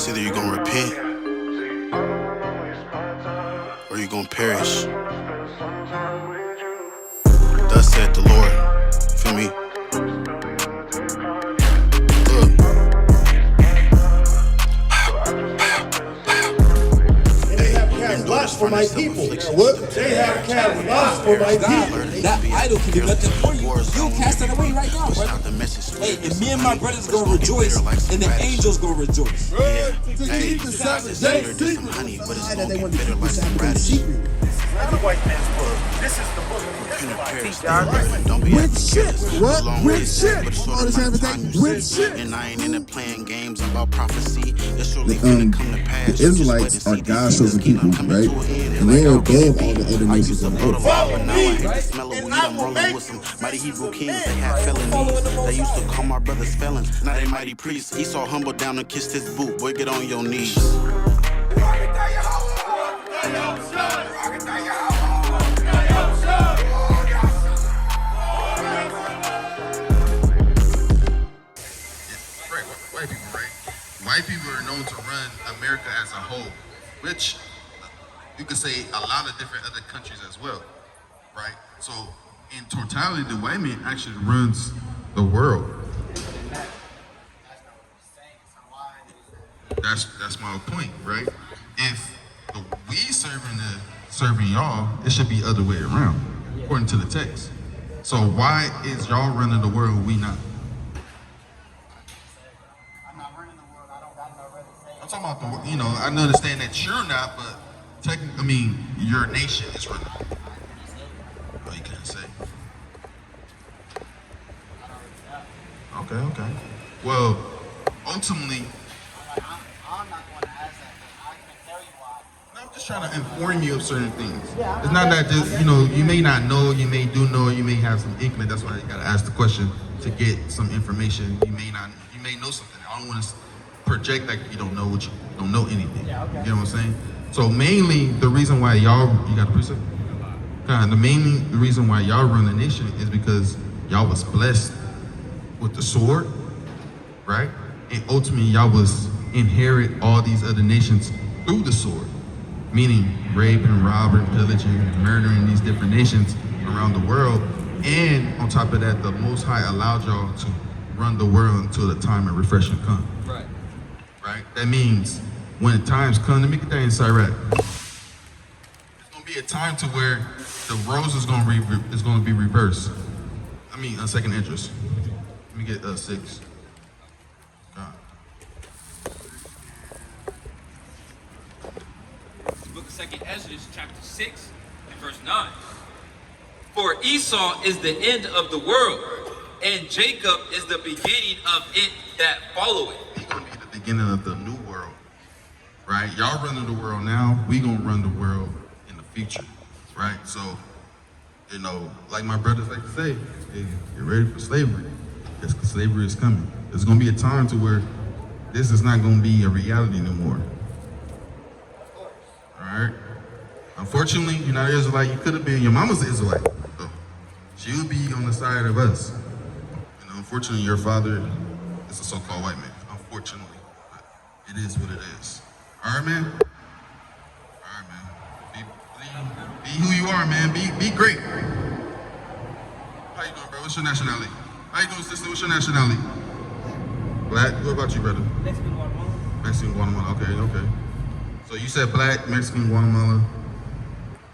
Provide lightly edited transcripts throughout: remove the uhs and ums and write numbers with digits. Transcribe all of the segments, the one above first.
It's either you're gonna repent or you're gonna perish. Thus said the Lord. Feel me? Lots for my people. What? They have cast lots for my people. That idol can do nothing for you. You'll cast that away right now, brother. Hey, and me and my brothers gonna rejoice, and the angels gonna rejoice. Keep the 7 days secret. That they want to keep the Sabbath secret. The white man's book. This is the book of the Israelites. With shit. What? With shit. All this everything. With shit. And I ain't in it playing games about prophecy. It's surely gonna come to pass. The Israelites are God's chosen people, right? And they are above all the other nations on earth. Follow me, and I will make some mighty Hebrew kings. They had felonies. They used to call my brothers felons. Now they mighty priests. Esau humbled down and kissed his boot. Boy, get on your knees. White people are known to run America as a whole, which you could say a lot of different other countries as well, right? So in totality, the white man actually runs the world. That's my point, right? If we serving y'all, it should be other way around, according to the text. So why is y'all running the world, we not? I'm talking about the, I understand that you're not, but technically, I mean, your nation is running. Oh, you can't say. Okay. Well, ultimately, I'm not going to ask that, but I can tell you why. I'm just trying to inform you of certain things. It's not that just, you may not know, you may do know, you may have some inkling. That's why you got to ask the question to get some information. You may know something. I don't want to project like you don't know what you don't know anything. Yeah, okay. You know what I'm saying? So mainly the reason why you got a precept? The reason why y'all run the nation is because y'all was blessed with the sword, right? And ultimately y'all was inherit all these other nations through the sword, meaning raping, robbing, pillaging, murdering these different nations around the world. And on top of that, the Most High allowed y'all to run the world until the time of refreshing come. Right? That means when the times come, let me get that in Iraq. There's gonna be a time to where the roles is gonna be reversed. I mean, second interest. Let me get 6. God. The book of 2nd Ezra, chapter 6, and verse 9. For Esau is the end of the world, and Jacob is the beginning of it that followeth. He's gonna be the beginning of the new world, right? Y'all running the world now, we gonna run the world in the future, right? So, like my brothers like to say, hey, get ready for slavery, because slavery is coming. There's gonna be a time to where this is not gonna be a reality anymore. All right? Unfortunately, you're not an Israelite. You could have been, your mama's an Israelite. So she would be on the side of us. Unfortunately, your father is a so-called white man. Unfortunately. It is what it is. All right, man? All right, man. Be who you are, man. Be great. How you doing, bro? What's your nationality? How you doing, sister? What's your nationality? Black? What about you, brother? Mexican, Guatemala. Mexican, Guatemala. Okay. So you said black, Mexican, Guatemala.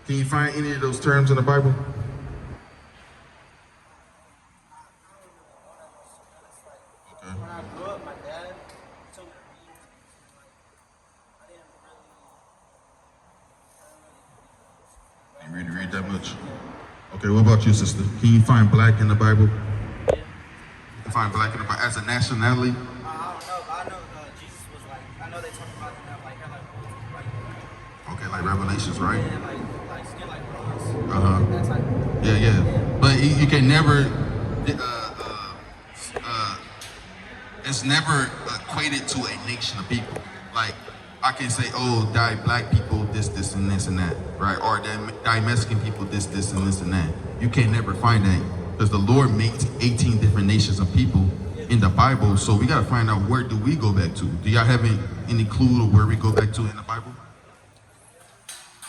Can you find any of those terms in the Bible? Okay. When I grew up, my dad told me to read. I didn't really. You really read that much? Okay, what about you, sister? Can you find black in the Bible? Yeah. You can find black in the Bible as a nationality? I don't know, but I know Jesus was like, I know they talk about that, like, Okay, like Revelations, right? yeah, like skin like bronze. Uh-huh. That type of Yeah. But you can never, it's never equated to a nation of people. Like, I can say, oh, die black people, this, and this, and that, right? Or die Mexican people, this, and this, and that. You can never find that, because the Lord made 18 different nations of people in the Bible. So we got to find out, where do we go back to? Do y'all have any clue of where we go back to in the Bible?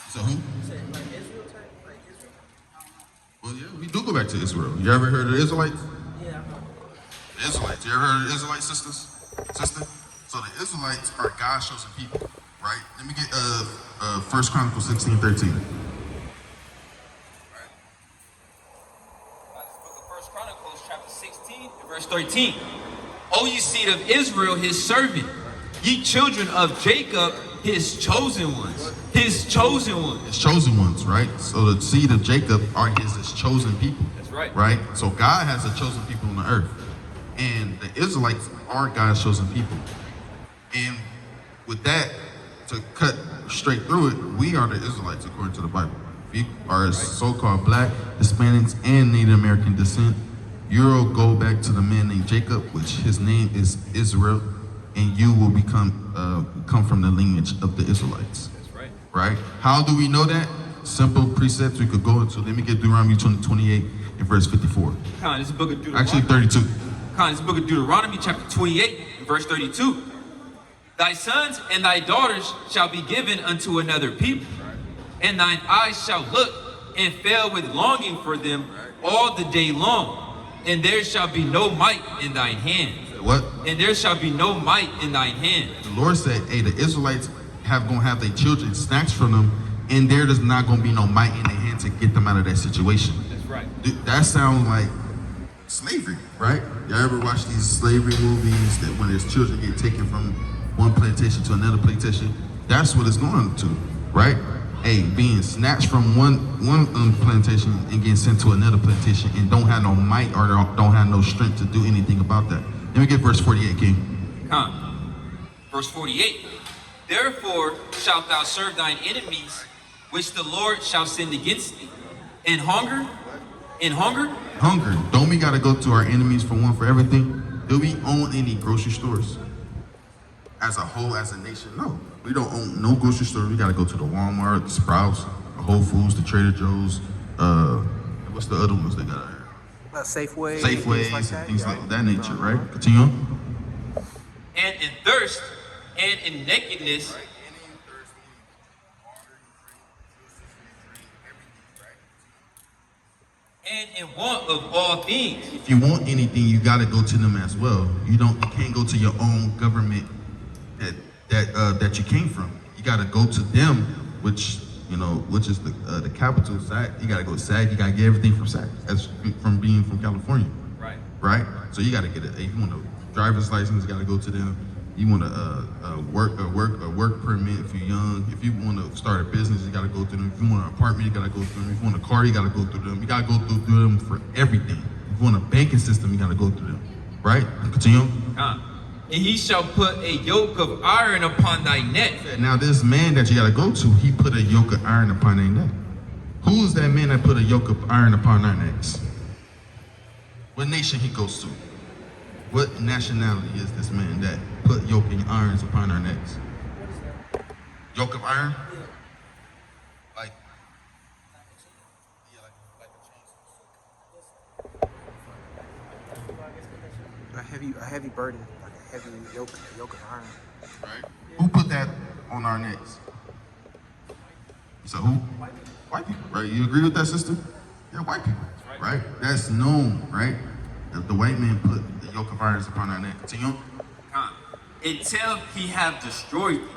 So who? Well, yeah, we do go back to Israel. You ever heard of the Israelites? Yeah. The Israelites. You ever heard of the Israelites, sisters? Sister? So the Israelites are God's chosen people, right? Let me get 1 Chronicles 16:13. First Chronicles chapter 16 and verse 13. O ye seed of Israel, his servant, ye children of Jacob, his chosen ones. His chosen ones. His chosen ones, right? So the seed of Jacob are his chosen people. That's right. Right? So God has a chosen people on the earth. And the Israelites are God's chosen people. And with that, to cut straight through it, we are the Israelites according to the Bible. We are so-called Black, Hispanics, and Native American descent. You'll go back to the man named Jacob, which his name is Israel, and you will come from the lineage of the Israelites. That's right. Right? How do we know that? Simple precepts we could go into. Let me get Deuteronomy 28 and verse 54. Con, this is the book of Deuteronomy. Actually, 32. Con, this is the book of Deuteronomy chapter 28 and verse 32. Thy sons and thy daughters shall be given unto another people, and thine eyes shall look and fail with longing for them all the day long, and there shall be no might in thine hand. What? And there shall be no might in thine hand. The Lord said, hey, the Israelites gonna have their children snatched from them, and there is not gonna be no might in their hand to get them out of that situation. That's right. Dude, that sounds like slavery, right? Y'all ever watch these slavery movies that when there's children get taken from one plantation to another plantation? That's what it's going to, right? Hey, being snatched from one plantation and getting sent to another plantation and don't have no might or don't have no strength to do anything about that. Let me get verse 48, King. Come. Verse 48. Therefore shalt thou serve thine enemies, which the Lord shall send against thee. In hunger? Hunger. Don't we gotta go to our enemies for one for everything? Do we own any grocery stores? As a whole, as a nation, no. We don't own no grocery store. We gotta go to the Walmart, the Sprouts, the Whole Foods, the Trader Joe's, what's the other ones they got out here? Safeway. Safeways and things like that nature, right? Continue on. And in thirst, and in nakedness, and in want of all things. If you want anything, you gotta go to them as well. You can't go to your own government that you came from. You gotta go to them, which is the capital, SAC. You gotta go to SAC. You gotta get everything from SAC. That's from being from California. Right. Right. So you gotta get it. If you want a driver's license, you gotta go to them. You want a work permit if you're young. If you want to start a business, you gotta go through them. If you want an apartment, you gotta go through them. If you want a car, you gotta go through them. You gotta go through them for everything. If you want a banking system, you gotta go through them. Right? Continue. And he shall put a yoke of iron upon thy neck. Now this man that you gotta go to, he put a yoke of iron upon their neck. Who is that man that put a yoke of iron upon our necks? What nation he goes to? What nationality is this man that put yoking irons upon our necks? Yoke of iron? Like A heavy burden, like a heavy yoke of iron. right? Who put that on our necks? So who? White people, right? You agree with that, sister? Yeah, white people, right? That's known, right? That the white man put the yoke of irons upon our neck. Continue. Until he have destroyed thee.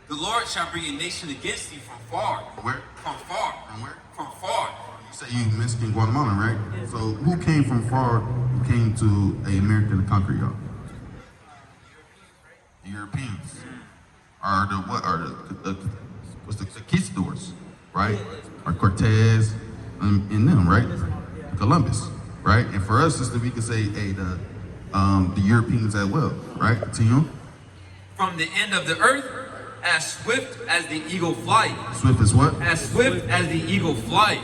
The Lord shall bring a nation against thee from far. Where? From far. From where? From far. You say you Mexican Guatemalan, right? So who came from far, who came to a America to conquer y'all? The Europeans. Are what's the conquistadors, right? Or Cortez and them, right? Columbus, right? And for us, sister, we could say, hey, the Europeans as well, right? Continue. From the end of the earth, as swift as the eagle flieth. Swift is what? As swift as the eagle flieth.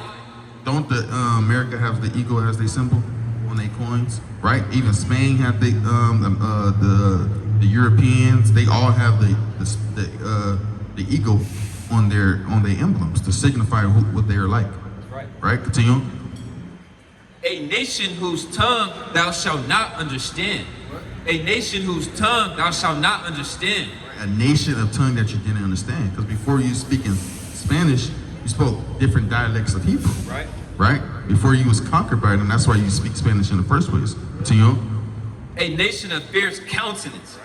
Don't the America have the eagle as their symbol on their coins, right? Even Spain have the Europeans. They all have the eagle on their emblems to signify what they are like. Right. Right. Continue. A nation whose tongue thou shalt not understand. A nation whose tongue thou shalt not understand. A nation of tongue that you didn't understand. Because before you speak in Spanish, you spoke different dialects of Hebrew. Right. Right? Before you was conquered by them, that's why you speak Spanish in the first place. Continue. A nation of fierce countenance,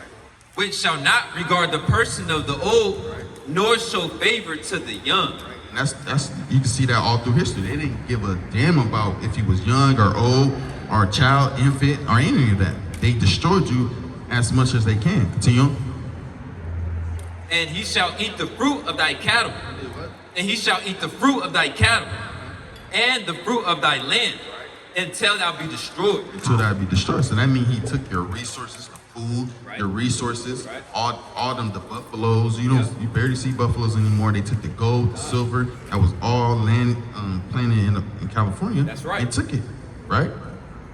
which shall not regard the person of the old, nor show favor to the young. And that's you can see that all through history. They didn't give a damn about if you was young or old or a child, infant, or any of that. They destroyed you as much as they can. Continue. And he shall eat the fruit of thy cattle. And he shall eat the fruit of thy cattle, and the fruit of thy land, until thou be destroyed. Until thou be destroyed. So that means he took your resources, the food, your resources, all them, the buffaloes. You barely see buffaloes anymore. They took the gold, the silver. That was all land planted in California. That's right. They took it, right?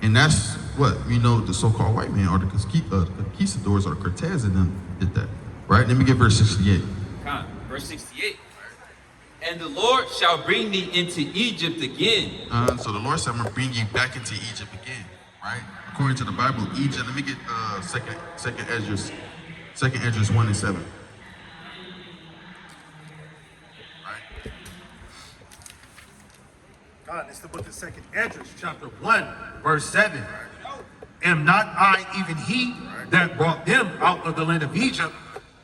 And that's what, the so-called white man or the conquistadors or Cortez and them did that, right? Let me get verse 68. Verse 68. And the Lord shall bring thee into Egypt again. So the Lord said, I'm going to bring you back into Egypt again, right? According to the Bible, Egypt, let me get second Esdras 1 and 7. Right? God, it's the book of 2nd Esdras, chapter 1, verse 7. Am not I even he that brought them out of the land of Egypt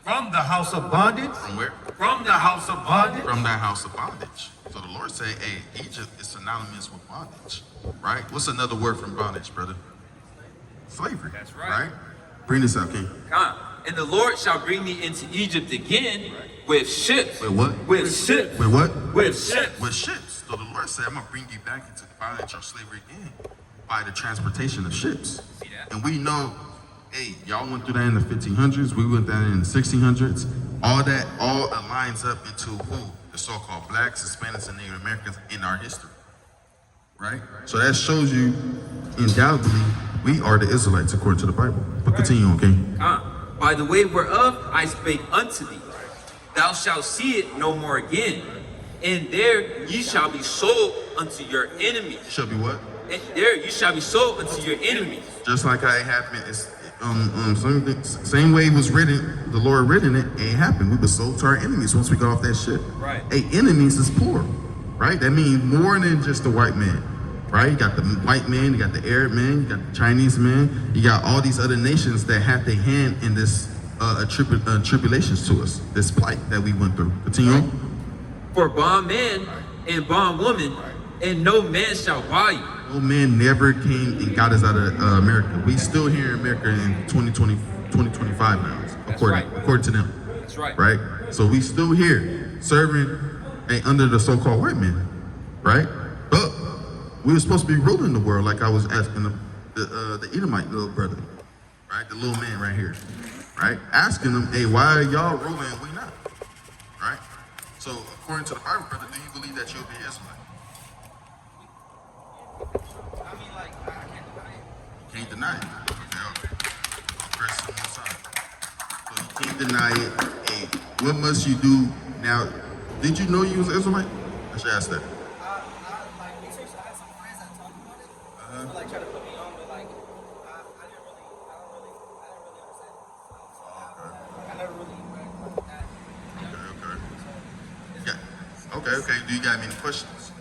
from the house of bondage? From where? From the house of bondage. From that house of bondage. So the Lord say, hey, Egypt is synonymous with bondage, right? What's another word from bondage, brother? Slavery. That's right. Bring this out, King. And the Lord shall bring thee into Egypt again with ships. With what? With ships. With what? With ships. With ships. So the Lord said, I'm going to bring you back into bondage or slavery again by the transportation of ships. See that? And we know, hey, y'all went through that in the 1500s. We went through that in the 1600s. All that aligns up into who? The so-called blacks, Hispanics, and Native Americans in our history. Right? So that shows you, undoubtedly, we are the Israelites according to the Bible. But continue on, King. By the way whereof I spake unto thee, thou shalt see it no more again. And there ye shall be sold unto your enemies. Shall be what? And there you shall be sold unto your enemies. Just like how it happened, it's same way it was written, the Lord written it, it happened. We were sold to our enemies once we got off that ship. Right. Hey, enemies is poor, right? That means more than just the white man, right? You got the white man, you got the Arab man, you got the Chinese man, you got all these other nations that have their hand in this tribulations to us, this plight that we went through. Continue on. For bondman and bondwoman, and no man shall buy you. No man never came and got us out of America. We still here in America in 2025 now, according to them. That's right. Right? So we still here serving under the so-called white man, right? But we were supposed to be ruling the world, like I was asking the Edomite little brother, right? The little man right here, right? Asking them, hey, why are y'all ruling and we not? Right? So according to the Bible, brother, do you believe that you'll be Israelite? I mean, like, I can't deny it. Can't deny it. Okay. Press on one side. So you can't deny it. Hey, what must you do now? Did you know you was Israelite? I should ask that. Like, research, I had some friends that talked about it. But, like, try to put me on, but, like, I didn't really understand it. So, I never really went like that. Okay. Do you got any questions?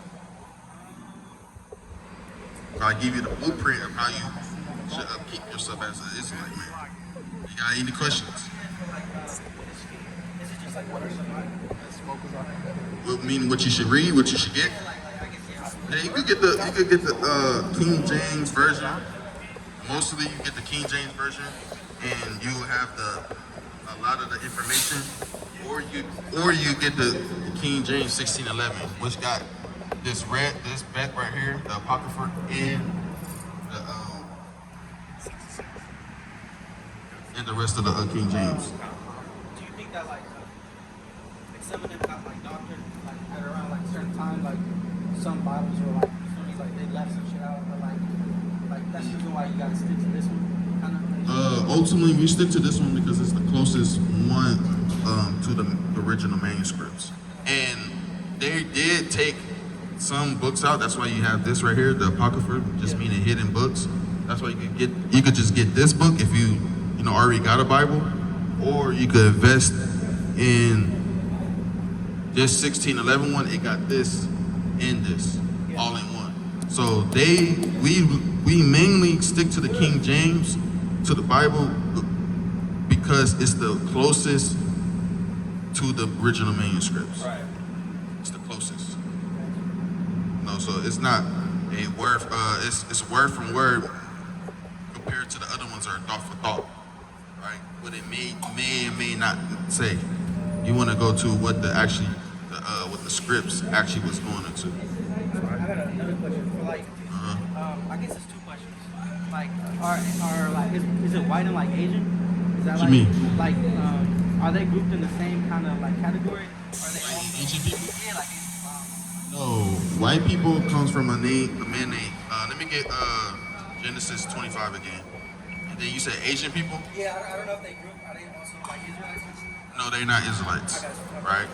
I give you the blueprint of how you should keep yourself as an Israelite, man. You got any questions? Meaning what you should read, what you should get? Yeah, you could get the King James version. Mostly you get the King James version, and you have a lot of the information, or you get the King James 1611, which got this back right here, the Apocrypha, and the rest of the King James. Do you think that, like some of them got, like, doctored, like, at around, like, certain time, like, some Bibles were, like, they left some shit out, but, like, that's the reason why you gotta stick to this one, kind of? Ultimately, we stick to this one because it's the closest one to the original manuscripts. And they did take some books out. That's why you have this right here, the Apocrypha, just meaning hidden books. That's why you could just get this book if you already got a Bible, or you could invest in this 1611 one. It got this and this all in one. So we mainly stick to the King James, to the Bible, because it's the closest to the original manuscripts. Right. It's the closest. So it's not a word. It's word from word compared to the other ones are thought for thought, right? What it may and may not say. You want to go to what what the scripts actually was going into. I got another question for I guess it's two questions. Like, are like is it white and like Asian? Is that What you mean? Like are they grouped in the same kind of like category? Are they all Asian people? Yeah, like Asian. No, white people comes from a man named. Let me get Genesis 25 again. And then you said Asian people? Yeah, I don't know if they group. Are they also like Israelites? No, they're not Israelites, right?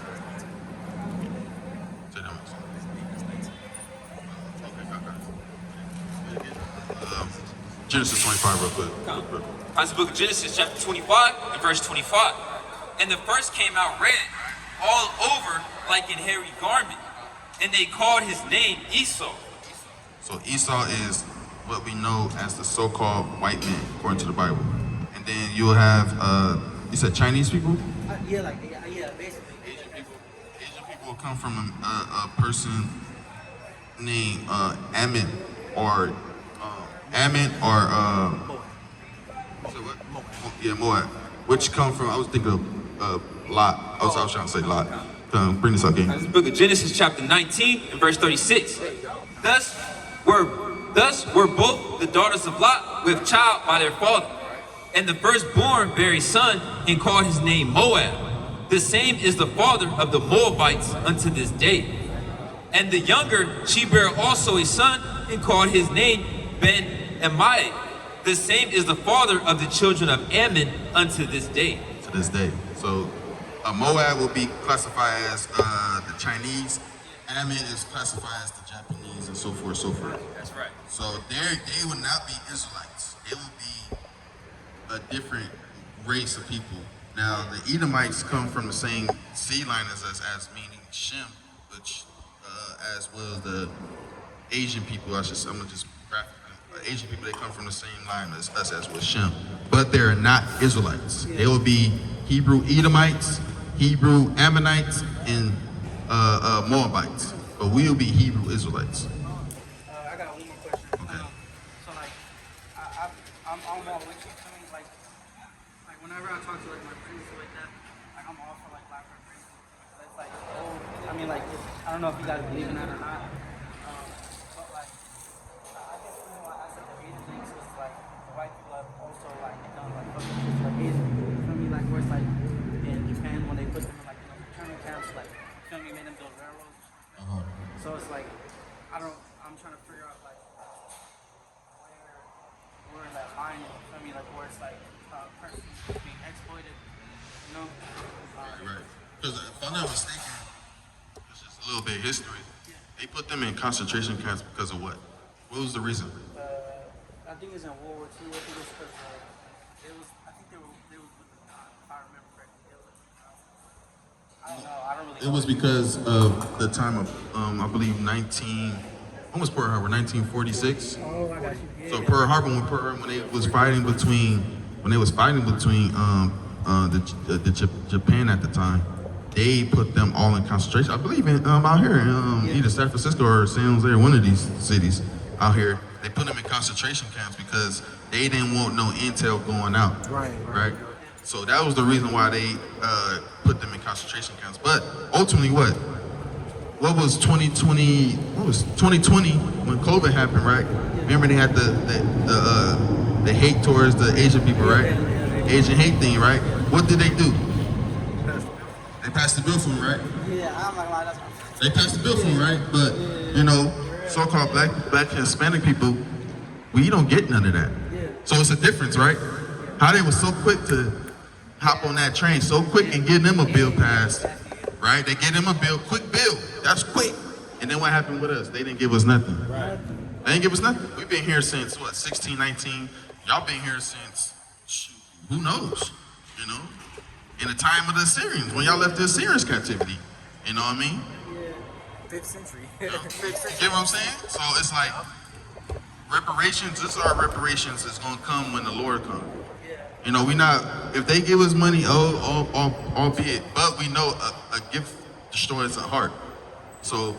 Say that once. Okay, Genesis 25 real quick. That's the book of Genesis, chapter 25 and verse 25. And the first came out red, all over like an hairy garment, and they called his name Esau. So Esau is what we know as the so-called white man, according to the Bible. And then you'll have, you said Chinese people? Yeah, basically. Asian people will come from a person named Ammon or Moab, which come from, I was thinking of Lot. I was trying to say Lot. Bring this up again. That's the book of Genesis, chapter 19 and verse 36. Thus were both the daughters of Lot with child by their father. And the firstborn bare a son and called his name Moab. The same is the father of the Moabites unto this day. And the younger she bare also a son and called his name Ben-Ammi. The same is the father of the children of Ammon unto this day. To this day. So Moab will be classified as the Chinese. Ammon is classified as the Japanese, and so forth, so forth. That's right. So they would not be Israelites. It would be a different race of people. Now, the Edomites come from the same seed line as us, as meaning Shem, which, as well as the Asian people. I'm gonna just graphic them. Asian people, they come from the same line as us, as with Shem, but they're not Israelites. They will be Hebrew Edomites, Hebrew Ammonites, and Moabites, but we will be Hebrew Israelites. I got one more question. Okay. So like, I'm all with you. I mean, like whenever I talk to like my friends like that, like I'm all for like black reparation. It's like, I mean, like I don't know if you guys believe in that or not, but like I guess I said the Asian thing is like the white people have also like done like fucking shit like Asian people. You feel me? Like where it's like in Japan when they put them in like internment camps, like you feel me, made them build railroads. So it's like, I'm trying to figure out like where that line is, you feel me, like where it's like person being exploited, you know? Right. Because if I'm not mistaken, it's just a little bit of history. They put them in concentration camps because of what? What was the reason? I think it's in World War II. I think it's because I think they were with the, if I remember correctly, I don't know. I don't really know. It was because of the time of, I believe, when was Pearl Harbor? 1946. Oh, I got you. Yeah. So Pearl Harbor, when they was fighting between Japan at the time, they put them all in concentration. I believe in out here in either San Francisco or San Jose, or one of these cities out here. They put them in concentration camps because they didn't want no intel going out. Right. So that was the reason why they put them in concentration camps. But ultimately, what was 2020? What was 2020 when COVID happened? Right? Remember they had the hate towards the Asian people, right? Asian hate thing, right? What did they do? They passed the bill for them, right? Yeah, I'm not lying. They passed the bill for them, right? But so-called black and Hispanic people, we don't get none of that. So it's a difference, right? How they were so quick to hop on that train, so quick and get them a bill passed, right? They get them a bill, quick bill, that's quick. And then what happened with us? They didn't give us nothing. Right. They didn't give us nothing. We've been here since, what, 16, 19? Y'all been here since, shoot, who knows, you know? In the time of the Assyrians, when y'all left the Assyrians captivity. You know what I mean? Yeah. 5th century. You know? You get what I'm saying? So it's like, reparations, this is our reparations is gonna come when the Lord comes. You know, we not, if they give us money, albeit, but we know a gift destroys a heart. So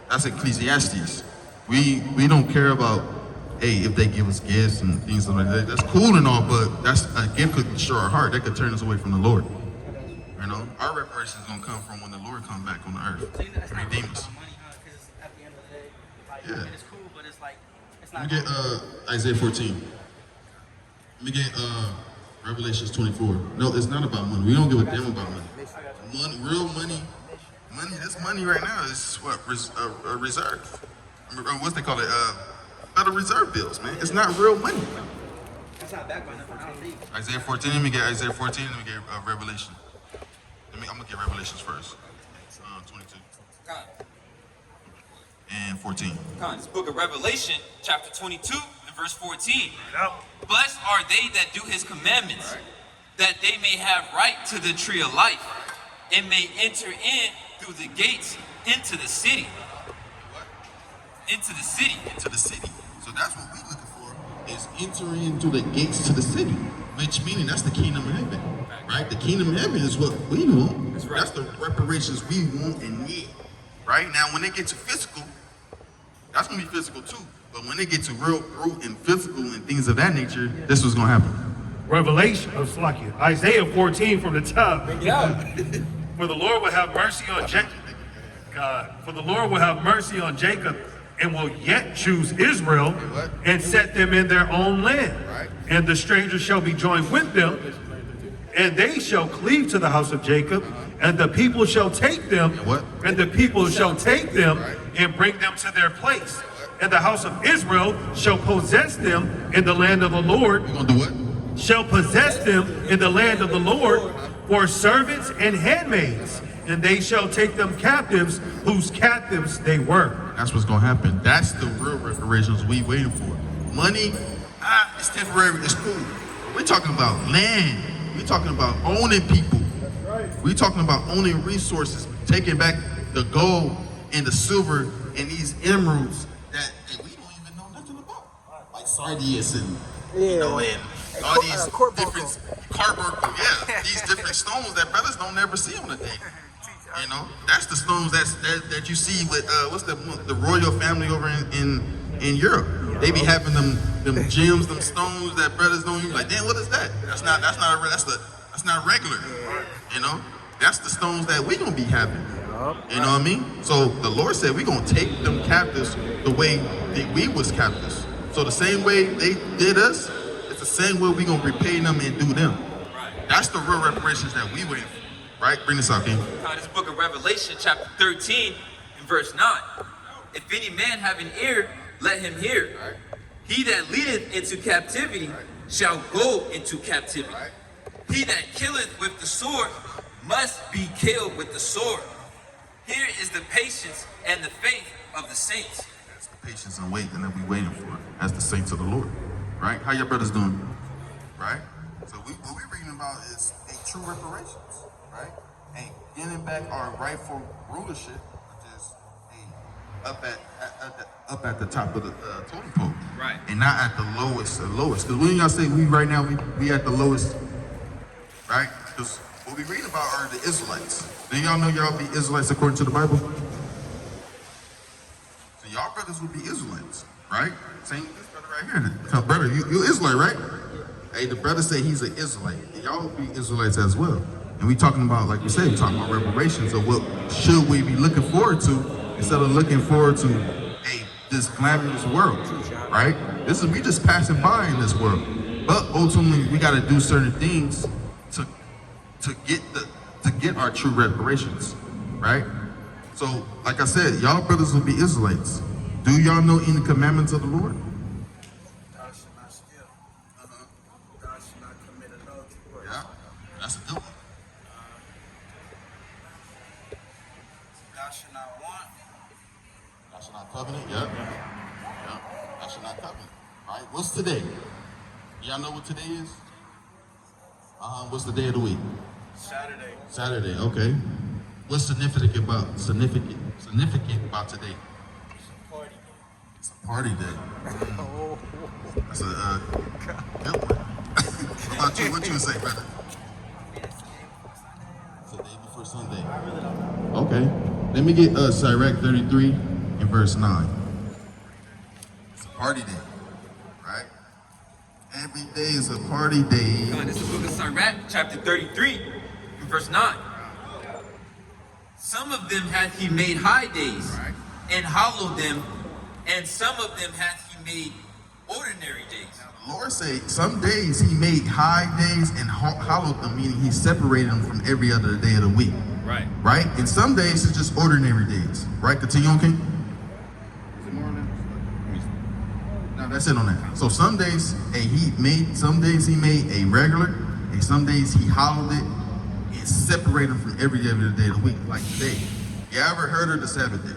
that's Ecclesiastes. We don't care about, hey, if they give us gifts and things like that. That's cool and all, but that's a gift could destroy our heart. That could turn us away from the Lord. You know, our reparations is gonna come from when the Lord comes back on the earth to redeem us. Because at the end of the day, like, Yeah. it's cool, but it's like, it's Let not. me get Isaiah 14. Let me get Revelations 24. No, it's not about money. We don't give a damn about money. Real money. This money right now is what? A reserve. What's they call it? Federal Reserve bills, man. It's not real money. It's not backed by nothing. I don't think. Isaiah 14. Let me get Isaiah 14. Let me get Revelation. I'm gonna get Revelations first. 22 and 14. This book of Revelation, chapter 22 and verse 14. Blessed are they that do his commandments, that they may have right to the tree of life, and may enter in through the gates into the city. Into the city. Into the city. So that's what we're looking for, is entering into the gates to the city, which meaning that's the kingdom of heaven, right? The kingdom of heaven is what we want. That's right. That's the reparations we want and need, right? Now, when they get to physical, that's going to be physical too. But when they get to real root and physical and things of that nature, this was going to happen. Isaiah 14 from the top. For the Lord will have mercy on Jacob. For the Lord will have mercy on Jacob and will yet choose Israel and set them in their own land. And the strangers shall be joined with them, and they shall cleave to the house of Jacob, and the people shall take them, and the people shall take them and bring them to their place. And the house of Israel shall possess them in the land of the Lord. We're going to do what? Shall possess them in the land of the Lord for servants and handmaids, and they shall take them captives whose captives they were. That's what's going to happen. That's the real reparations we waiting for. Money, it's temporary, it's cool. We're talking about land. We're talking about owning people. We're talking about owning resources, taking back the gold and the silver and these emeralds that we don't even know nothing about. Like sardius and, you know, and all these different carbuncle, these different stones that brothers don't ever see on the day. You know, that's the stones that you see with what's the royal family over in Europe. They be having them gems, them stones that brothers don't even like. Damn, what is that? That's not regular. You know, that's the stones that we gonna be having. You know what I mean? So the Lord said we gonna take them captives the way that we was captives. So the same way they did us, it's the same way we gonna repay them and do them. That's the real reparations that we waiting for. Right? Bring this out, King. This book of Revelation, chapter 13 and verse 9. If any man have an ear, let him hear. He that leadeth into captivity shall go into captivity. He that killeth with the sword must be killed with the sword. Here is the patience and the faith of the saints. That's the patience and waiting that we waiting for as the saints of the Lord. Right? How your brothers doing? Right? So what we're reading about is a true reparations. Right? And getting back our rightful rulership, which is up at the top of the totem pole. Right. And not at the lowest. Because when y'all say we right now, we at the lowest, right? Because what we read about are the Israelites. Do y'all know y'all be Israelites according to the Bible? So y'all brothers would be Israelites, right? Same this brother right here. Tell brother, you Israelite, right? Hey, the brother say he's an Israelite. And y'all would be Israelites as well. And we talking about, like we said, we talking about reparations of what should we be looking forward to instead of looking forward to this glamorous world, right? We just passing by in this world. But ultimately, we got to do certain things to get our true reparations, right? So, like I said, y'all brothers will be Israelites. Do y'all know any commandments of the Lord? Thou shalt not steal. Thou shalt not commit adultery. Yeah, that's a good one. Thou shalt not want. National Covenant, yep. National Covenant. All right, what's today? Y'all know what today is? What's the day of the week? Saturday. Saturday, okay. What's significant about today? It's a party day. That's a good one. What about you? What you would say, brother? It's the day before Sunday. I really don't know. Okay. Let me get Sirach 33 and verse 9. It's a party day, right? Every day is a party day. This is the book of Sirach, chapter 33, and verse 9. Some of them hath he made high days, and hallowed them, and some of them hath he made ordinary days. The Lord say some days he made high days and hallowed them, meaning he separated them from every other day of the week. Right. Right? And some days it's just ordinary days. Right? Continue on, King? Is it more on that? No, that's it on that. So some days he made a regular, and some days he hallowed it and separated them from every other day of the week, like today. You ever heard of the Sabbath day?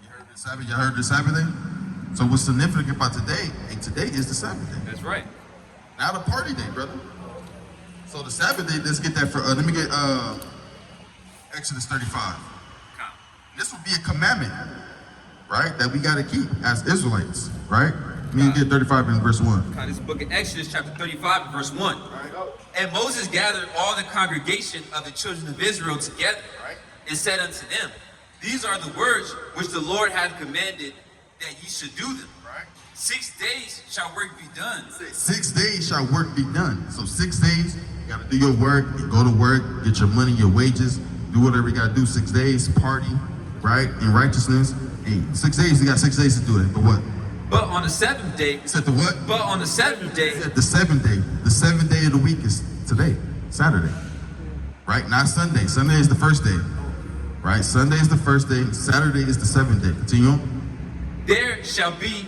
You heard the Sabbath day? So what's significant about today? And today is the Sabbath day. That's right. Not a party day, brother. So the Sabbath day, let's get that for, let me get Exodus 35. This would be a commandment, right? That we got to keep as Israelites, right? Let me get 35 in verse 1. This is the book of Exodus, chapter 35, and verse 1. And Moses gathered all the congregation of the children of Israel together, and said unto them, These are the words which the Lord hath commanded that ye should do them. 6 days shall work be done. 6 days shall work be done. So 6 days, you got to do your work, you go to work, get your money, your wages, do whatever you got to do. 6 days, party, right? In righteousness. Hey, 6 days, you got 6 days to do it. But what? But on the seventh day. Said the what? But on the seventh day. Said the seventh day. The seventh day of the week is today, Saturday. Right? Not Sunday. Sunday is the first day. Right? Sunday is the first day. Saturday is the seventh day. Continue on. There shall be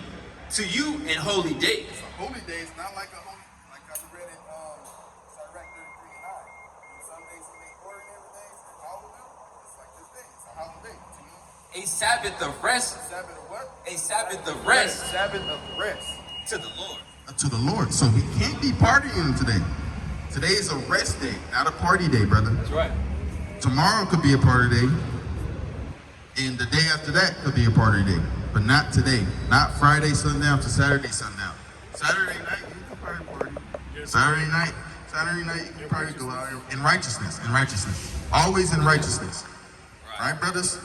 to you in holy days. It's a holy day. It's not like a holy, like I read in Sirach 33 and 9. Some days he made ordinary days and hallowed them. It's like this day. It's a holiday. To me. A Sabbath of rest. Sabbath of what? A Sabbath of rest. Sabbath of rest. To the Lord. To the Lord. So we can't be partying today. Today is a rest day, not a party day, brother. That's right. Tomorrow could be a party day. And the day after that could be a party day. But not today. Not Friday sundown to Saturday sundown. Saturday night, you can probably party. Saturday night, you can probably go out in righteousness. In righteousness. Always in righteousness. Right, brothers?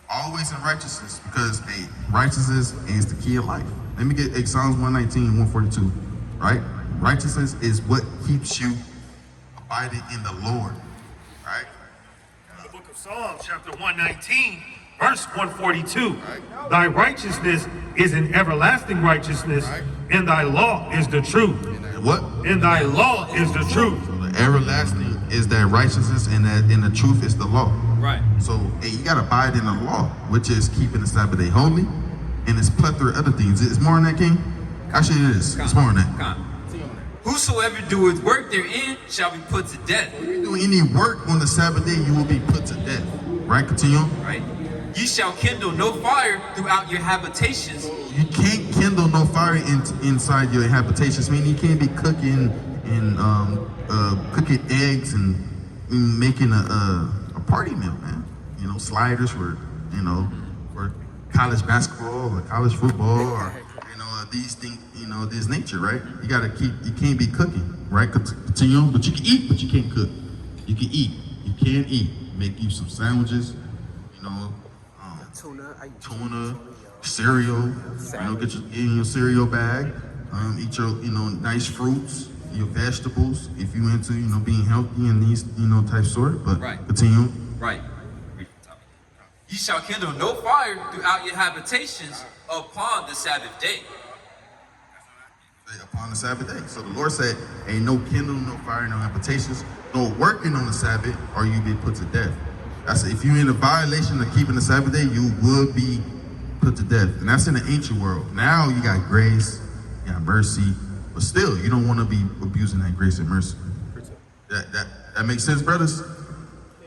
Always in righteousness. Because, hey, righteousness is the key of life. Let me get Psalms 119, 142. Right? Righteousness is what keeps you abiding in the Lord. Right? The book of Psalms, chapter 119, verse 142. Thy righteousness is an everlasting righteousness, and thy law is the truth. What? And thy law is the truth. So the everlasting is that righteousness, and the truth is the law. Right. So hey, you gotta abide in the law, which is keeping the Sabbath day holy, and it's plethora of other things. It's more on that, King? Actually, it is. It's more on that. Whosoever doeth work therein shall be put to death. If you do any work on the Sabbath day, you will be put to death. Right? Continue. Right. Ye shall kindle no fire throughout your habitations. You can't kindle no fire inside your habitations. I mean, you can't be cooking and cooking eggs and making a party meal, man. You know, sliders for for college basketball or college football or these things. You know, this nature, right? You gotta keep. You can't be cooking, right? Continue. But you can eat, but you can't cook. You can eat. You can eat. Make you some sandwiches. You know. Tuna, cereal, get in your cereal bag, eat your, nice fruits, your vegetables, if you into, being healthy and these, type sort, but continue. Right. Ye shall kindle no fire throughout your habitations upon the Sabbath day. Upon the Sabbath day. So the Lord said, ain't no kindling, no fire, no habitations, no working on the Sabbath, or you be put to death. That's if you're in a violation of keeping the Sabbath day, you will be put to death. And that's in the ancient world. Now you got grace, you got mercy, but still, you don't want to be abusing that grace and mercy. That makes sense, brothers?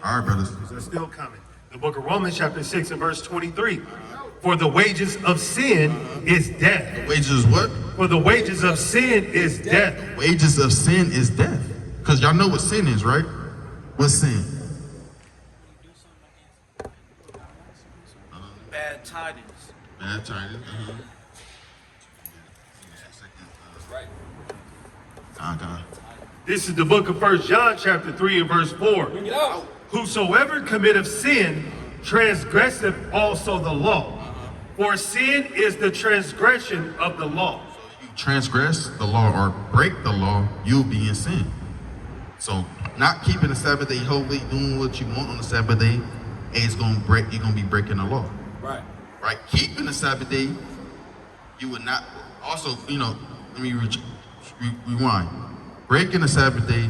All right, brothers. They're still coming. The book of Romans chapter 6 and verse 23. For the wages of sin is death. The wages is what? For the wages of sin is death. The wages of sin is death. Because y'all know what sin is, right? What's sin? Bad tidings. Bad tidings. Right. This is the book of 1 John chapter 3 and verse 4. Bring it out. Whosoever committeth sin transgresseth also the law. For sin is the transgression of the law. So you transgress the law or break the law, you'll be in sin. So not keeping the Sabbath day holy, doing what you want on the Sabbath day, it's gonna break. You're gonna be breaking the law. Right. Right. Keeping the Sabbath day, you would not. Also, let me rewind. Breaking the Sabbath day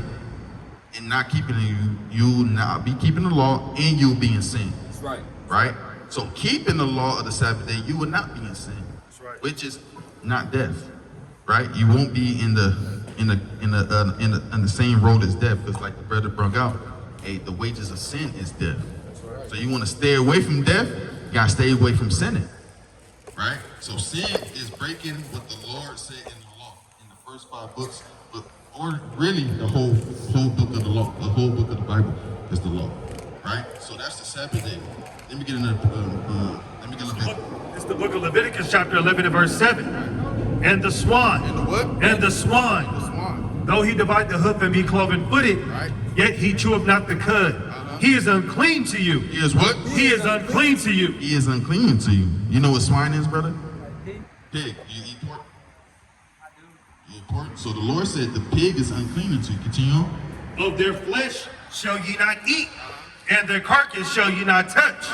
and not keeping it, you'll not be keeping the law, and you'll be in sin. That's right. Right. So keeping the law of the Sabbath day, you will not be in sin. That's right. Which is not death. Right. You won't be in the same road as death, because like the brother brought out, the wages of sin is death. So you want to stay away from death, you gotta stay away from sinning. Right? So sin is breaking what the Lord said in the law, in the first 5 books, or really the whole book of the law, the whole book of the Bible is the law. Right? So that's the Sabbath day. Let me get another. It's the book of Leviticus chapter 11 and verse 7. And the swan. And the what? And the swan. The swan. Though he divide the hoof and be cloven footed, Right. yet he cheweth not the cud. He is unclean to you. He is what? He is unclean to you. He is unclean to you. You know what swine is, brother? Pig. You eat pork? You eat pork? So the Lord said the pig is unclean to you. Continue on. Of their flesh shall ye not eat, and their carcass shall ye not touch.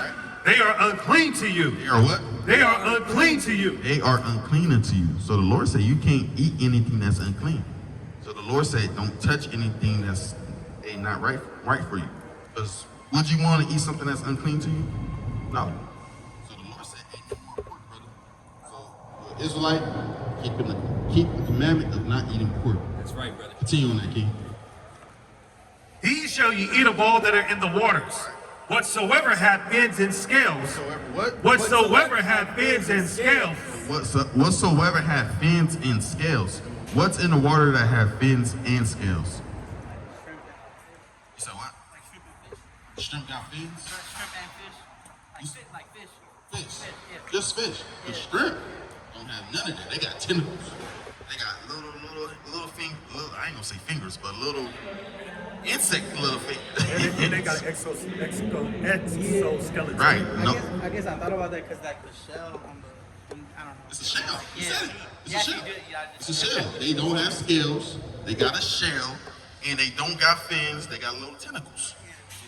They are unclean to you. They are what? They are unclean to you. They are unclean unto you. So the Lord said you can't eat anything that's unclean. So the Lord said don't touch anything that's not right for you. Because would you want to eat something that's unclean to you? No. So the Lord said ain't no more pork, brother. So the Israelite, keep the commandment of not eating pork. That's right, brother. Continue on that, King. These shall ye eat of all that are in the waters. Whatsoever hath fins and scales. Whatsoever hath fins and scales. Whatsoever have fins and scales. What's in the water that have fins and scales? You said what? Shrimp got fins? Shrimp and fish. Like fish. Fish. Just fish. The shrimp don't have none of that. They got tentacles. They got little I ain't gonna say fingers, but little insect little fingers. And they got an exoskeleton. Right. No. I guess I thought about that because like the shell on the, I don't know. It's a shell. You Yeah. said it. It's Yeah, a shell. you did. Yeah, I It's just- a shell. They don't have scales. They got a shell, and they don't got fins. They got little tentacles.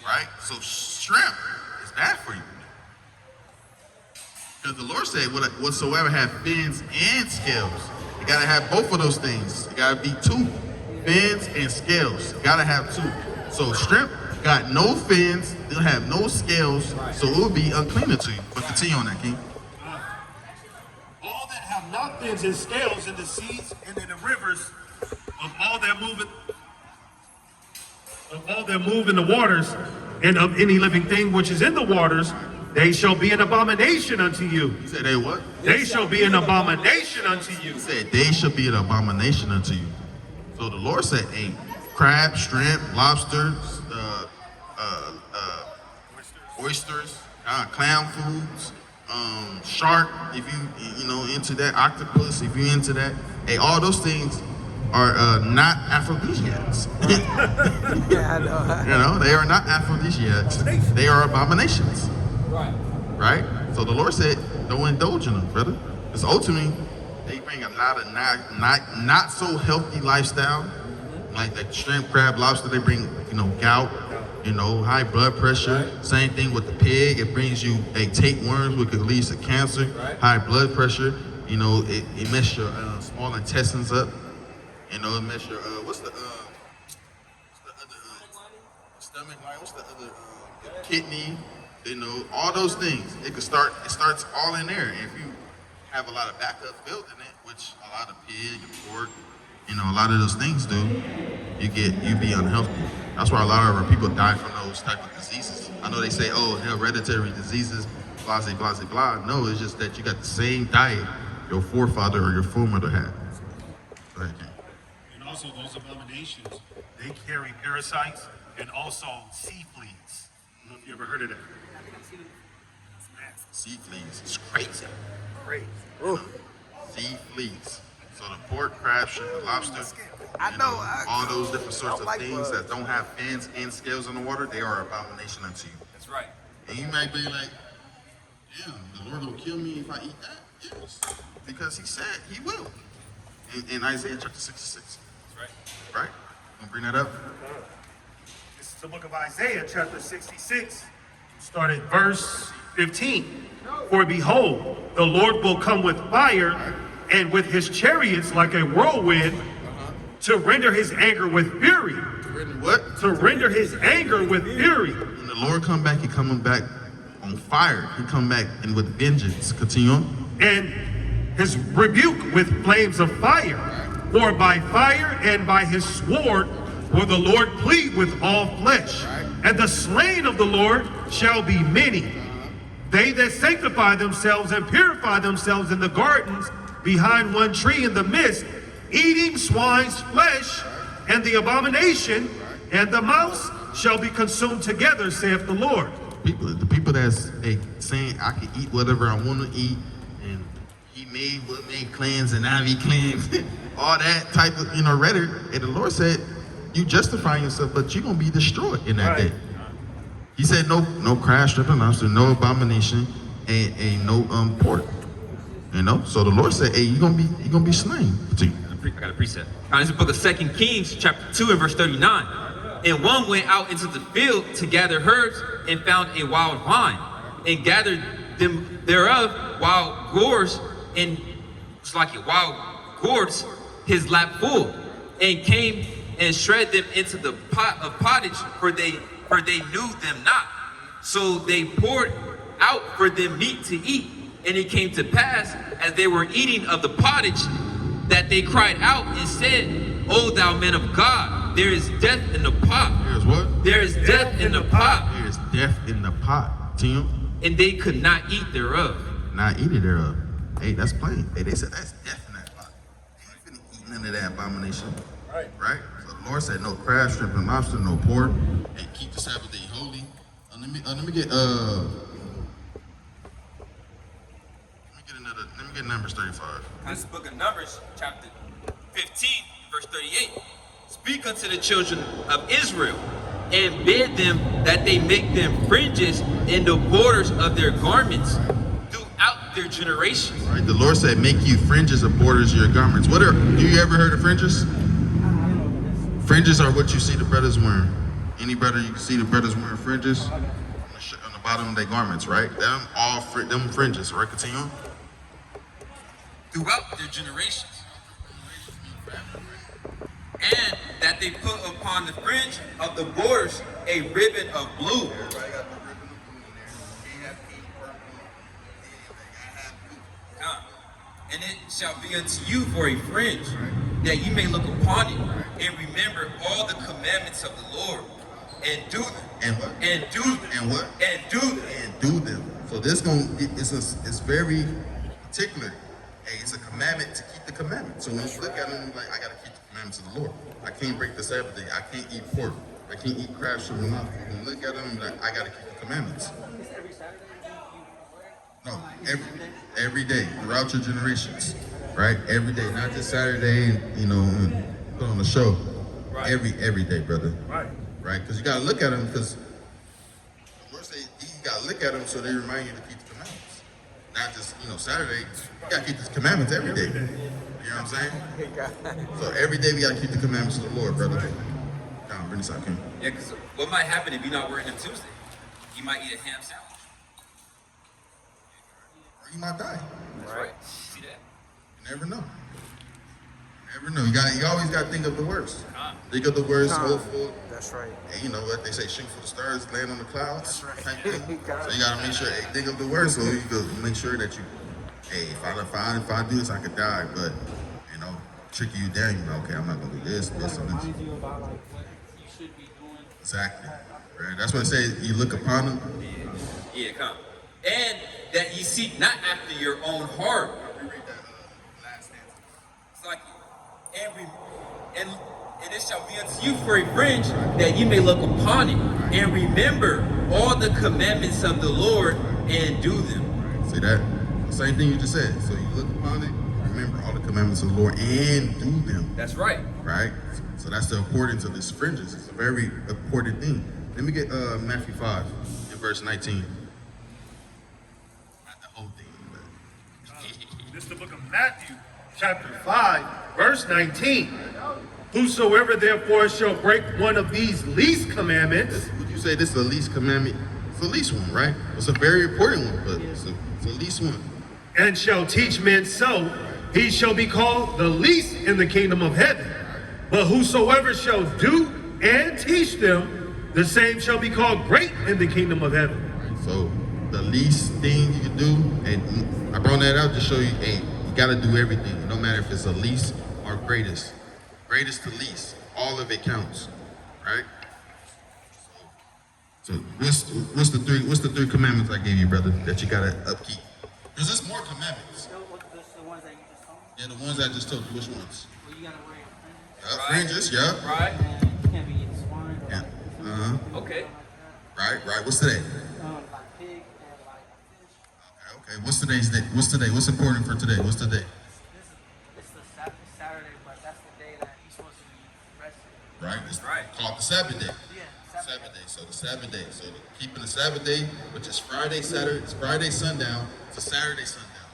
Right? So shrimp is bad for you. Because the Lord said, whatsoever have fins and scales. You gotta have both of those things. You gotta be 2. Fins and scales. You gotta have 2. So shrimp got no fins, they'll have no scales, so it will be unclean to you. But continue on that, King. All that have not fins and scales in the seas and in the rivers, of all that move in the waters, and of any living thing which is in the waters, they shall be an abomination unto you. He said they what? They shall be an abomination unto you. He said they shall be an abomination unto you. So the Lord said, hey, crab, shrimp, lobsters, oysters, clam foods, shark, if you into that, octopus, if you're into that, hey, all those things are not aphrodisiacs. Yeah, I know. They are not aphrodisiacs. They are abominations. Right. Right? So the Lord said, don't indulge in them, brother. Because ultimately, they bring a lot of not so healthy lifestyle. Like the shrimp, crab, lobster, they bring, gout, high blood pressure. Right. Same thing with the pig. It brings you tapeworms, which could lead to cancer, Right. high blood pressure. It messes your small intestines up. It messes your, what's the other, stomach line? What's the other, kidney? All those things. It starts all in there. If you have a lot of backup built in it, which a lot of pig and pork, a lot of those things do, you be unhealthy. That's why a lot of our people die from those type of diseases. I know know, they say, oh, hereditary diseases, blah, blah, blah, blah. No, it's just that you got the same diet your forefather or your foremother had. Go ahead, King. And also those abominations, they carry parasites and also sea fleas. I don't know if you ever heard of that. Sea fleas. It's crazy. Crazy. Sea fleas. So the pork, crab, shrimp, and lobster, all those different sorts of things that don't have fins and scales in the water, they are abomination unto you. That's right. And you might be like, yeah, the Lord will kill me if I eat that. Yes, because he said he will. In Isaiah chapter 66. That's right. Right? You gonna bring that up? This is the book of Isaiah, chapter 66, start at verse 15. For behold, the Lord will come with fire and with his chariots like a whirlwind to render his anger with fury. What? To render his anger with fury. When the Lord come back, he coming back on fire. He come back and with vengeance. Continue on. And his rebuke with flames of fire. For by fire and by his sword will the Lord plead with all flesh. And the slain of the Lord shall be many. They that sanctify themselves and purify themselves in the gardens behind one tree in the midst, eating swine's flesh, and the abomination and the mouse shall be consumed together, saith the Lord. The people that's saying I can eat whatever I want to eat, and he made what made clans and I be clans, all that type of rhetoric. And the Lord said, you justify yourself, but you're gonna be destroyed in that day. He said no crab, shrimp, and lobster, no abomination, and no pork. So the Lord said, hey, you're gonna be slain. I got a precept. This is the book of 2 Kings, chapter 2 and verse 39. And one went out into the field to gather herbs and found a wild vine and gathered them thereof wild gourds and wild gourds his lap full, and came and shred them into the pot of pottage, for they knew them not. So they poured out for them meat to eat. And it came to pass, as they were eating of the pottage, that they cried out and said, O thou man of God, there is death in the pot. There is what? There is death in the pot. There is death in the pot, Tim. And they could not eat thereof. Not eat it thereof. Hey, that's plain. Hey, they said that's death in that pot. They ain't finna eat none of that abomination. Right? So the Lord said no crab, shrimp, and lobster, no pork, and keep the Sabbath day holy. Let me get Numbers 35. This book of Numbers, chapter 15, verse 38. Speak unto the children of Israel, and bid them that they make them fringes in the borders of their garments throughout their generations. Right? The Lord said, make you fringes of borders of your garments. Do you ever heard of fringes? Fringes are what you see the brothers wearing. Any brother, you can see the brothers wearing fringes on the bottom of their garments, right? Them fringes, right? Continue on. Throughout their generations. And that they put upon the fringe of the borders a ribbon of blue. Everybody got the ribbon of blue in there. Can't have pink, purple, anything. I have blue. And it shall be unto you for a fringe, that you may look upon it, and remember all the commandments of the Lord, and do them. And what? And do them. And what? And do them. And do them. So this it's very particular. Hey, it's a commandment to keep the commandment. So when you look at them, like, I gotta keep the commandments of the Lord. I can't break the Sabbath day. I can't eat pork. I can't eat crab, shrimp, and lobster. When you look at them, like, I gotta keep the commandments. No, every day throughout your generations, right? Every day, not just Saturday, and put on the show. Right. Every day, brother. Right. Because you gotta look at them. Because the Lord say you gotta look at them so they remind you to keep the commandments. Not just Saturday. You gotta keep the commandments every day. You know what I'm saying? So every day we gotta keep the commandments of the Lord, brother. Come on, bring this out, King. Yeah, because what might happen if you're not wearing them Tuesday? You might eat a ham sandwich. Or you might die. That's right. See that? You never know. You always gotta think of the worst. Think of the worst, hopeful. That's right. And what they say, shoot for the stars, land on the clouds. That's right. So you gotta make sure, think of the worst, so you can make sure that if I do this, I could die. But trick you down. You're like, okay, I'm not gonna do this. Reminds you about what you should be doing. Exactly. Right. That's what it says. You look upon them. Yeah, come. And that ye seek not after your own heart. Reread that last stanza. It's like, and it shall be unto you for a fringe that you may look upon it and remember all the commandments of the Lord and do them. See that? Same thing you just said. So you look upon it, remember all the commandments of the Lord and do them. That's right. Right? So that's the importance of this fringes. It's a very important thing. Let me get Matthew 5 in verse 19. Not the whole thing, but This is the book of Matthew, chapter 5, verse 19. Whosoever therefore shall break one of these least commandments, would you say this is the least commandment? It's the least one, right? It's a very important one, but it's the least one. and shall teach men so, he shall be called the least in the kingdom of heaven. But whosoever shall do and teach them, the same shall be called great in the kingdom of heaven. Right, so the least thing you can do, and I brought that out to show you, hey, you gotta do everything, no matter if it's the least or greatest. Greatest to least, all of it counts, right? So what's the three commandments I gave you, brother, that you gotta upkeep? Because there's more commandments. The ones that you just told me. Yeah, the ones I just told you. Which ones? Well, you gotta wear your Fringes, fringes. yeah. Right. And you can't be eating swine or Yeah. Okay. Right. What's today? like pig and like fish. Okay. What's today's day? What's today? What's important for today? What's the day? It's the Saturday, but that's the day that he's supposed to be resting. Right. It's Right. called the Sabbath day. Yeah, Sabbath day. So the Sabbath day. So keeping the Sabbath day, which is Friday, Saturday, it's Friday sundown to Saturday sundown.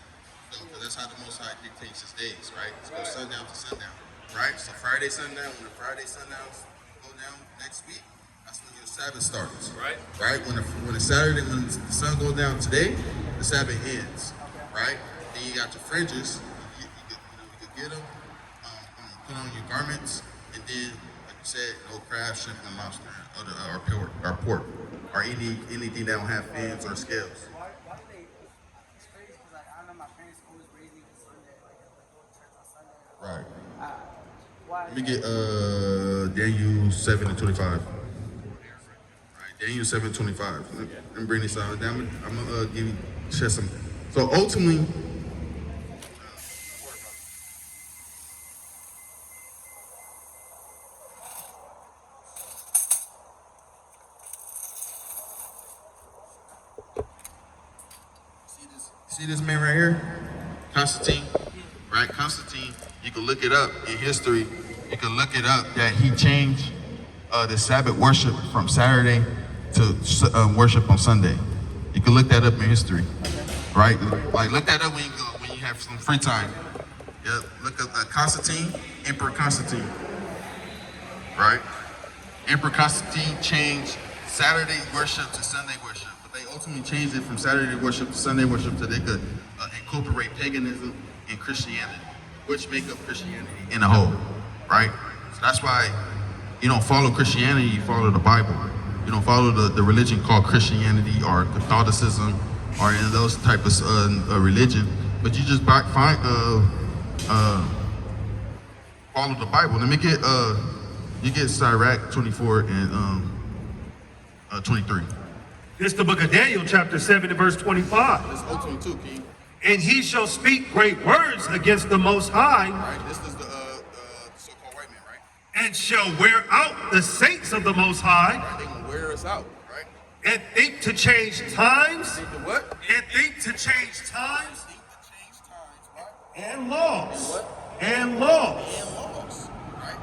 So 'cause that's how the Most High dictates his days, right? It's go sundown to sundown, right? So Friday sundown, when the Friday sundowns go down next week, that's when your Sabbath starts. Right. Right. When the Saturday, when the sun goes down today, the Sabbath ends. Right. Then you got your fringes. You could get them. Put on your garments, and then, like you said, no crab, shrimp, and lobster, or pork, or anything that don't have fins or scales. Why do they? It's crazy because like, I know my parents always raised me on Sunday, like go to church on Sunday. Right. Why? Let me get Daniel 7:25. Right, Daniel 7:25. Let me bring this out. I'm gonna give you share some. So ultimately. See this man right here? Constantine, right? Constantine, you can look it up in history. You can look it up that he changed the Sabbath worship from Saturday to worship on Sunday. You can look that up in history, right? Like look that up when you have some free time. Yeah, look up Constantine, Emperor Constantine, right? Emperor Constantine changed Saturday worship to Sunday worship. They ultimately changed it from Saturday worship to Sunday worship so they could incorporate paganism and Christianity, which make up Christianity in a whole, right? So that's why you don't follow Christianity, you follow the Bible. You don't follow the religion called Christianity or Catholicism or any of those type of religion, but you just follow the Bible. Let me get you get Sirach 24 and 23. This is the book of Daniel, chapter 7 and verse 25. This ultimate too, King. And he shall speak great words against the Most High, Right, this is the so-called white man, right? and shall wear out the saints of the Most High, Right, they gonna wear us out, right? and think to change times, Think the what? and think to change times, Think to change times, right? and laws, And and laws. laws, right?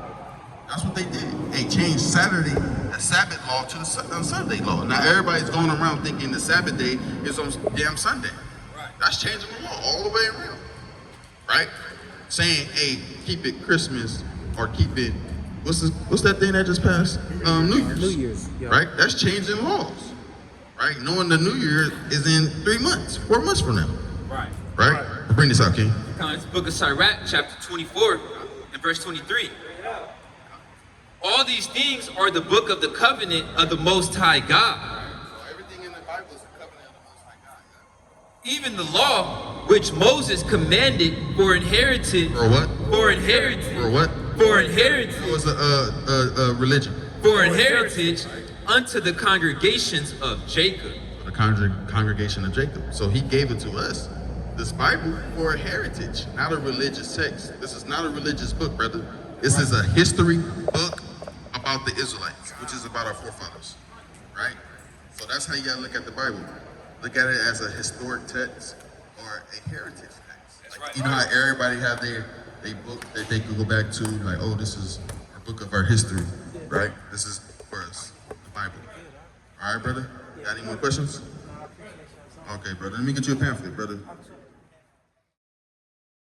That's what they did. They changed Saturday, the Sabbath law, to the Sunday law. Now everybody's going around thinking the Sabbath day is on damn Sunday. Right. That's changing the law all the way around, right? Saying, hey, keep it Christmas or keep it. What's that thing that just passed? New Year's. New Year's, yeah. Right? That's changing laws, right? Knowing the New Year is in 4 months from now. Right. Right? Bring this out, King. It's the book of Sirach, chapter 24, and verse 23. All these things are the book of the covenant of the Most High God. So everything in the Bible is the covenant of the Most High God. Even the law which Moses commanded for inheritance. For what? For inheritance. For what? For inheritance. It was a religion. for an heritage unto the congregations of Jacob. The congregation of Jacob. So he gave it to us, this Bible, for a heritage, not a religious text. This is not a religious book, brother. This is a history book about the Israelites, which is about our forefathers, right? So that's how you gotta look at the Bible. Look at it as a historic text or a heritage text. Like, you know how everybody have their book that they can go back to, like, oh, this is a book of our history, right? This is for us, the Bible. All right, brother? Got any more questions? Okay, brother. Let me get you a pamphlet, brother.